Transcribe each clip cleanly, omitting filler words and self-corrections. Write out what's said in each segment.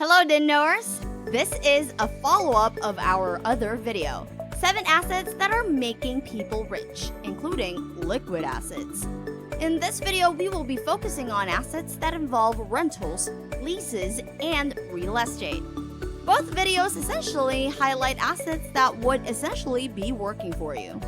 Hello Den knowers! This is a follow-up of our other video, 7 assets that are making people rich, including liquid assets. In this video, we will be focusing on assets that involve rentals, leases, and real estate. Both videos essentially highlight assets that would essentially be working for you.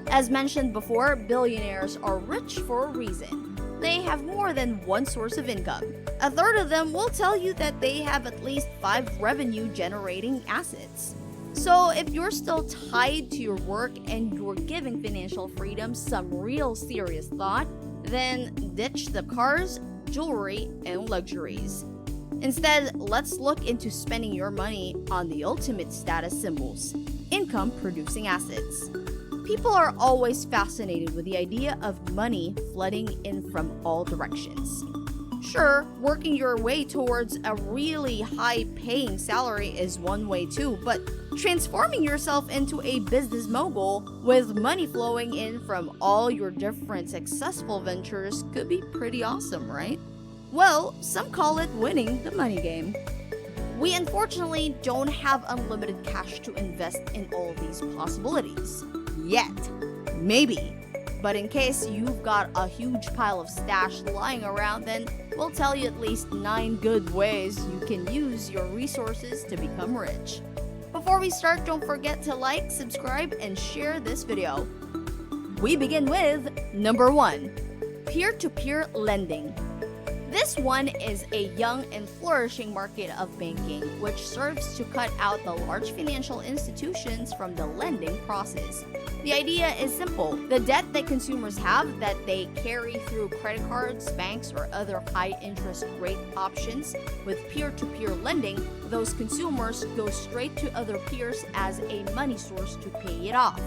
As mentioned before, billionaires are rich for a reason. They have more than one source of income. A third of them will tell you that they have at least 5 revenue-generating assets. So if you're still tied to your work and you're giving financial freedom some real serious thought, then ditch the cars, jewelry, and luxuries. Instead, let's look into spending your money on the ultimate status symbols, income-producing assets. People are always fascinated with the idea of money flooding in from all directions. Sure, working your way towards a really high-paying salary is one way too, but transforming yourself into a business mogul with money flowing in from all your different successful ventures could be pretty awesome, right? Well, some call it winning the money game. We unfortunately don't have unlimited cash to invest in all these possibilities. Yet. Maybe. But in case you've got a huge pile of stash lying around, then we'll tell you at least 9 good ways you can use your resources to become rich. Before we start, don't forget to like, subscribe, and share this video. We begin with number 1, peer-to-peer lending. This one is a young and flourishing market of banking, which serves to cut out the large financial institutions from the lending process. The idea is simple. The debt that consumers have that they carry through credit cards, banks, or other high-interest rate options, with peer-to-peer lending, those consumers go straight to other peers as a money source to pay it off.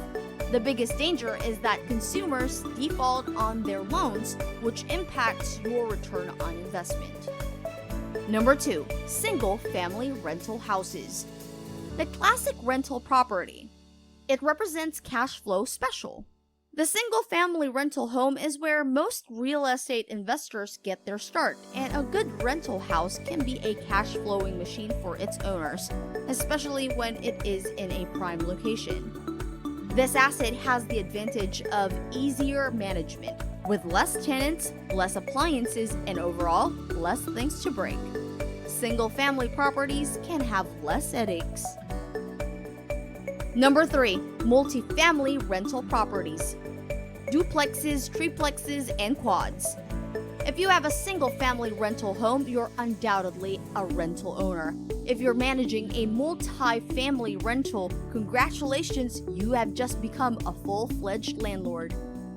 The biggest danger is that consumers default on their loans, which impacts your return on investment. Number 2, single-family rental houses. The classic rental property. It represents cash flow special. The single-family rental home is where most real estate investors get their start, and a good rental house can be a cash-flowing machine for its owners, especially when it is in a prime location. This asset has the advantage of easier management, with less tenants, less appliances, and overall, less things to break. Single-family properties can have less headaches. Number 3, multifamily rental properties. Duplexes, triplexes, and quads. If you have a single-family rental home, you're undoubtedly a rental owner. If you're managing a multi-family rental, congratulations, you have just become a full-fledged landlord.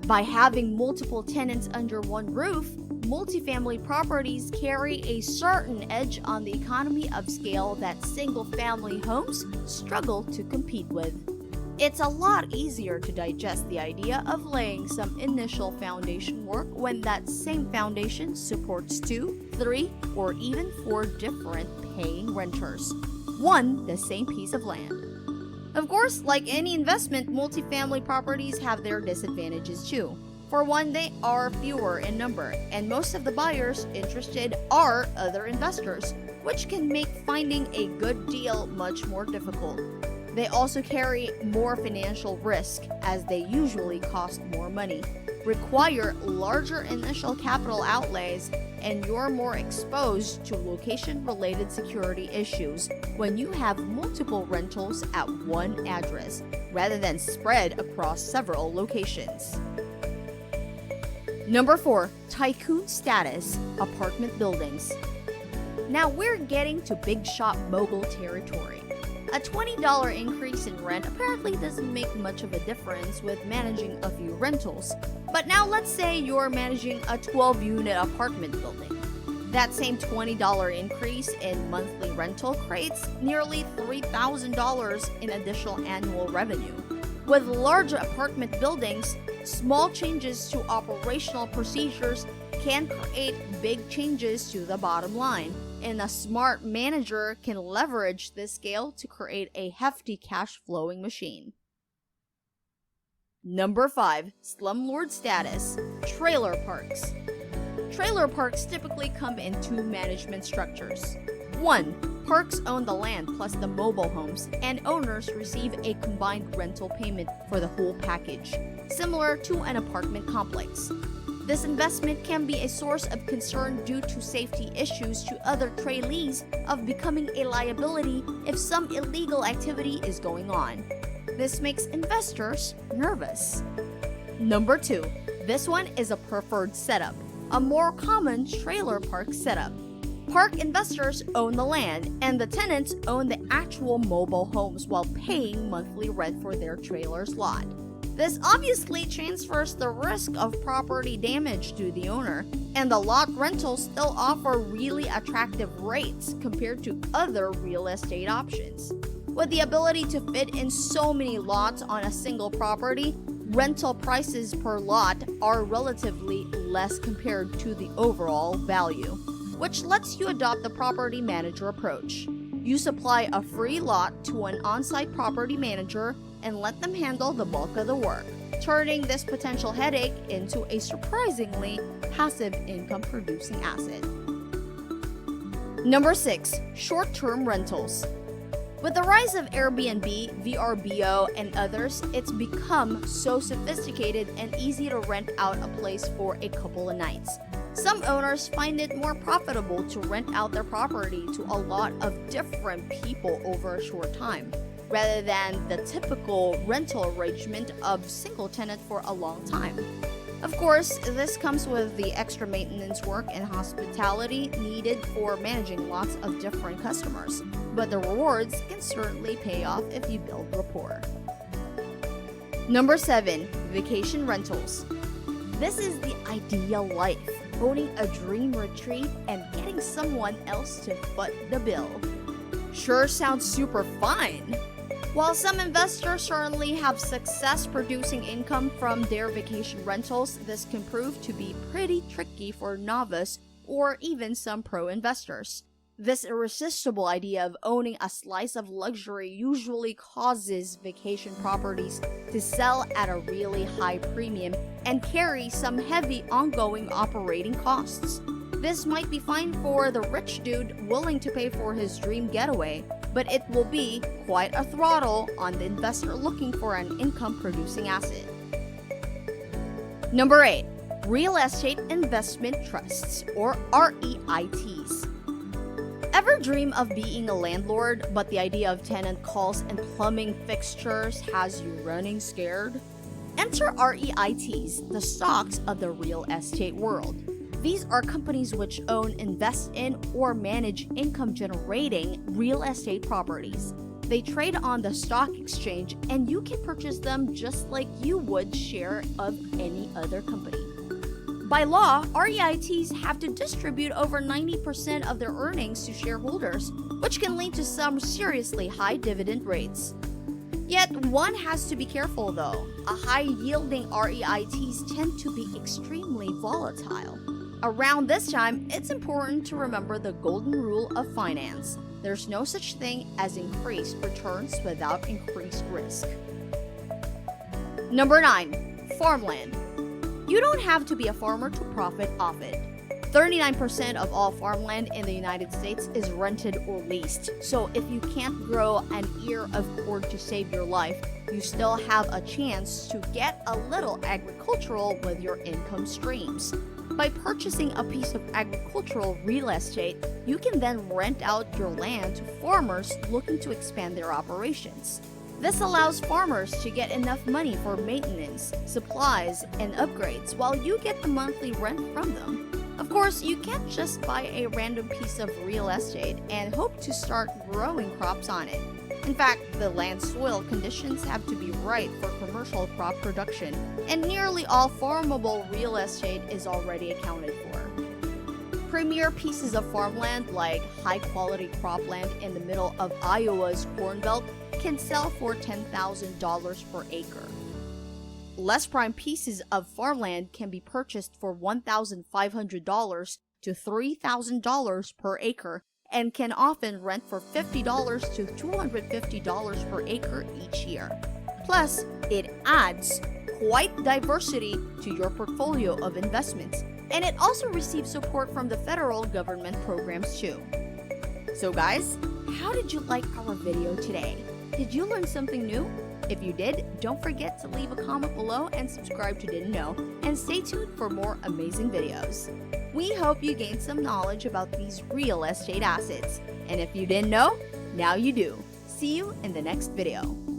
By having multiple tenants under one roof, multifamily properties carry a certain edge on the economy of scale that single-family homes struggle to compete with. It's a lot easier to digest the idea of laying some initial foundation work when that same foundation supports 2, 3, or even 4 different paying renters. One, the same piece of land. Of course, like any investment, multifamily properties have their disadvantages too. For one, they are fewer in number, and most of the buyers interested are other investors, which can make finding a good deal much more difficult. They also carry more financial risk, as they usually cost more money, require larger initial capital outlays, and you're more exposed to location-related security issues when you have multiple rentals at one address, rather than spread across several locations. Number 4, Tycoon Status, apartment buildings. Now we're getting to big shot mogul territory. A $20 increase in rent apparently doesn't make much of a difference with managing a few rentals. But now let's say you're managing a 12-unit apartment building. That same $20 increase in monthly rental creates nearly $3,000 in additional annual revenue. With large apartment buildings, small changes to operational procedures can create big changes to the bottom line, and a smart manager can leverage this scale to create a hefty cash-flowing machine. Number 5, Slumlord Status, trailer parks. Trailer parks typically come in 2 management structures. 1. Parks own the land plus the mobile homes, and owners receive a combined rental payment for the whole package, similar to an apartment complex. This investment can be a source of concern due to safety issues to other trailees of becoming a liability if some illegal activity is going on. This makes investors nervous. Number 2. This one is a preferred setup, a more common trailer park setup. Park investors own the land, and the tenants own the actual mobile homes while paying monthly rent for their trailer's lot. This obviously transfers the risk of property damage to the owner, and the lot rentals still offer really attractive rates compared to other real estate options. With the ability to fit in so many lots on a single property, rental prices per lot are relatively less compared to the overall value, which lets you adopt the property manager approach. You supply a free lot to an on-site property manager and let them handle the bulk of the work, turning this potential headache into a surprisingly passive income-producing asset. Number 6. Short-term rentals. With the rise of Airbnb, VRBO, and others, it's become so sophisticated and easy to rent out a place for a couple of nights. Some owners find it more profitable to rent out their property to a lot of different people over a short time, rather than the typical rental arrangement of single tenant for a long time. Of course, this comes with the extra maintenance work and hospitality needed for managing lots of different customers, but the rewards can certainly pay off if you build rapport. Number 7. Vacation rentals. This is the ideal life, owning a dream retreat and getting someone else to foot the bill. Sure sounds super fun. While some investors certainly have success producing income from their vacation rentals, this can prove to be pretty tricky for novice or even some pro investors. This irresistible idea of owning a slice of luxury usually causes vacation properties to sell at a really high premium and carry some heavy ongoing operating costs. This might be fine for the rich dude willing to pay for his dream getaway, but it will be quite a throttle on the investor looking for an income-producing asset. Number 8. Real Estate Investment Trusts, or REITs. Ever dream of being a landlord, but the idea of tenant calls and plumbing fixtures has you running scared? Enter REITs, the stocks of the real estate world. These are companies which own, invest in, or manage income-generating real estate properties. They trade on the stock exchange, and you can purchase them just like you would share of any other company. By law, REITs have to distribute over 90% of their earnings to shareholders, which can lead to some seriously high dividend rates. Yet, one has to be careful though. A high-yielding REITs tend to be extremely volatile. Around this time, it's important to remember the golden rule of finance. There's no such thing as increased returns without increased risk. Number 9. Farmland. You don't have to be a farmer to profit off it. 39% of all farmland in the United States is rented or leased. So if you can't grow an ear of corn to save your life, you still have a chance to get a little agricultural with your income streams. By purchasing a piece of agricultural real estate, you can then rent out your land to farmers looking to expand their operations. This allows farmers to get enough money for maintenance, supplies, and upgrades while you get the monthly rent from them. Of course, you can't just buy a random piece of real estate and hope to start growing crops on it. In fact, the land soil conditions have to be right for commercial crop production, and nearly all farmable real estate is already accounted for. Premier pieces of farmland like high-quality cropland in the middle of Iowa's Corn Belt can sell for $10,000 per acre. Less prime pieces of farmland can be purchased for $1,500 to $3,000 per acre and can often rent for $50 to $250 per acre each year. Plus, it adds quite diversity to your portfolio of investments, and it also receives support from the federal government programs too. So guys, how did you like our video today? Did you learn something new? If you did, don't forget to leave a comment below and subscribe to Didn't Know, and stay tuned for more amazing videos. We hope you gained some knowledge about these real estate assets. And if you didn't know, now you do. See you in the next video.